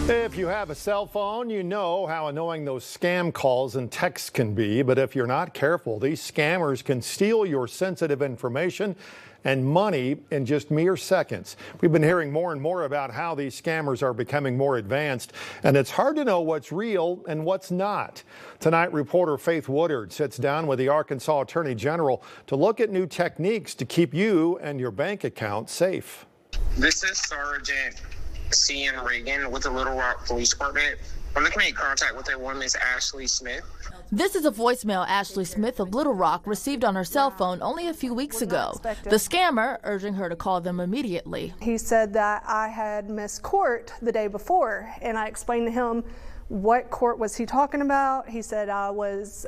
If you have a cell phone, you know how annoying those scam calls and texts can be. But if you're not careful, these scammers can steal your sensitive information and money in just mere seconds. We've been hearing more and more about how these scammers are becoming more advanced, and it's hard to know what's real and what's not. Tonight, reporter Faith Woodard sits down with the Arkansas Attorney General to look at new techniques to keep you and your bank account safe. This is Sergeant C.N. Reagan with the Little Rock Police Department. I'm looking to make contact with a woman, Miss Ashley Smith. This is a voicemail Ashley Smith of Little Rock received on her cell phone only a few weeks ago. The scammer urging her to call them immediately. He said that I had missed court the day before, and I explained to him what court was he talking about. He said I was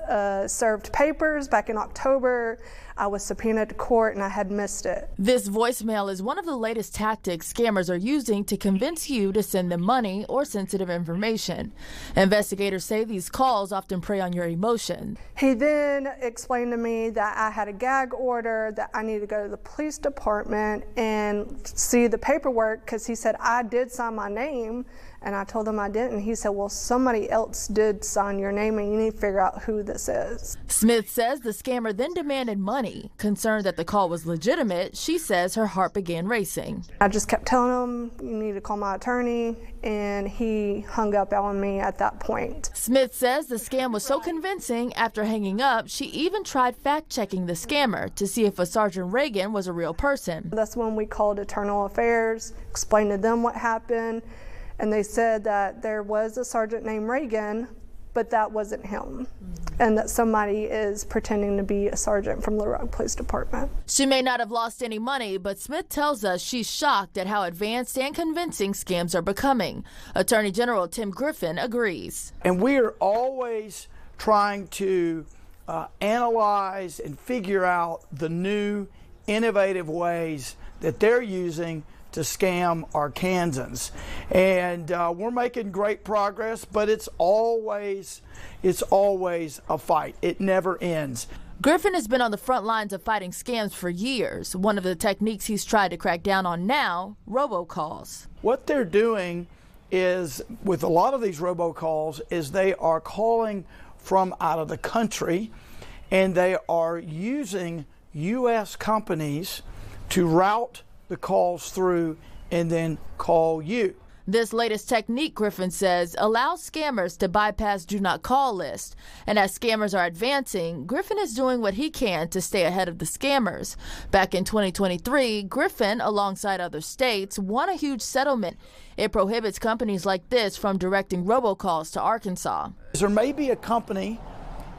served papers back in October. I was subpoenaed to court and I had missed it. This voicemail is one of the latest tactics scammers are using to convince you to send them money or sensitive information. Investigators say these calls often prey on your emotion. He then explained to me that I had a gag order, that I needed to go to the police department and see the paperwork because he said I did sign my name. And I told him I didn't. He said, well, somebody else did sign your name and you need to figure out who this is. Smith says the scammer then demanded money. Concerned that the call was legitimate, she says her heart began racing. I just kept telling him, you need to call my attorney, and he hung up on me at that point. Smith says the scam was so convincing, after hanging up, she even tried fact-checking the scammer to see if a Sergeant Reagan was a real person. That's when we called Internal Affairs, explained to them what happened. And they said that there was a sergeant named Reagan, but that wasn't him, and that somebody is pretending to be a sergeant from Little Rock Police Department. She may not have lost any money, but Smith tells us she's shocked at how advanced and convincing scams are becoming. Attorney General Tim Griffin agrees. And we are always trying to analyze and figure out the new innovative ways that they're using to scam Arkansans, and we're making great progress, but it's always a fight. It never ends. Griffin has been on the front lines of fighting scams for years. One of the techniques he's tried to crack down on now, robocalls. What they're doing is, with a lot of these robocalls, is they are calling from out of the country, and they are using U.S. companies to route the calls through and then call you. This latest technique, Griffin says, allows scammers to bypass do not call list. And as scammers are advancing, Griffin is doing what he can to stay ahead of the scammers. Back in 2023, Griffin, alongside other states, won a huge settlement. It prohibits companies like this from directing robocalls to Arkansas. There may be a company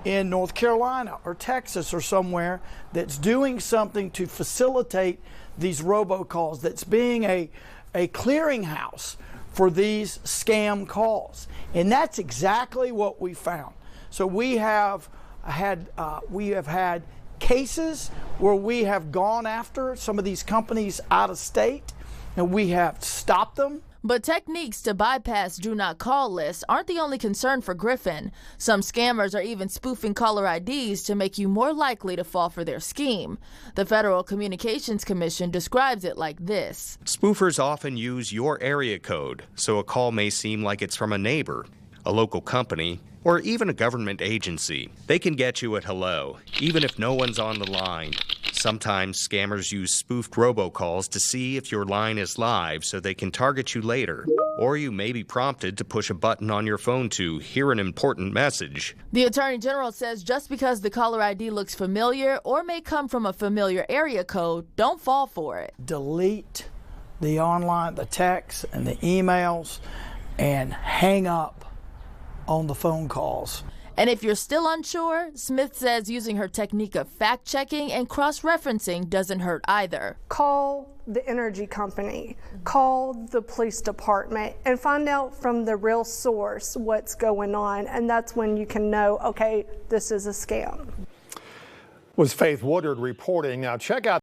in North Carolina or Texas or somewhere that's doing something to facilitate these robocalls, that's being a clearinghouse for these scam calls. And that's exactly what we found. So we have had cases where we have gone after some of these companies out of state and we have stopped them. But techniques to bypass do not call lists aren't the only concern for Griffin. Some scammers are even spoofing caller IDs to make you more likely to fall for their scheme. The Federal Communications Commission describes it like this. Spoofers often use your area code, so a call may seem like it's from a neighbor, a local company, or even a government agency. They can get you at hello, even if no one's on the line. Sometimes scammers use spoofed robocalls to see if your line is live so they can target you later. Or you may be prompted to push a button on your phone to hear an important message. The Attorney General says just because the caller ID looks familiar or may come from a familiar area code, don't fall for it. Delete the texts and the emails and hang up on the phone calls. And if you're still unsure, Smith says using her technique of fact-checking and cross-referencing doesn't hurt either. Call the energy company, call the police department, and find out from the real source what's going on. And that's when you can know, okay, this is a scam. Was Faith Woodard reporting. Now check out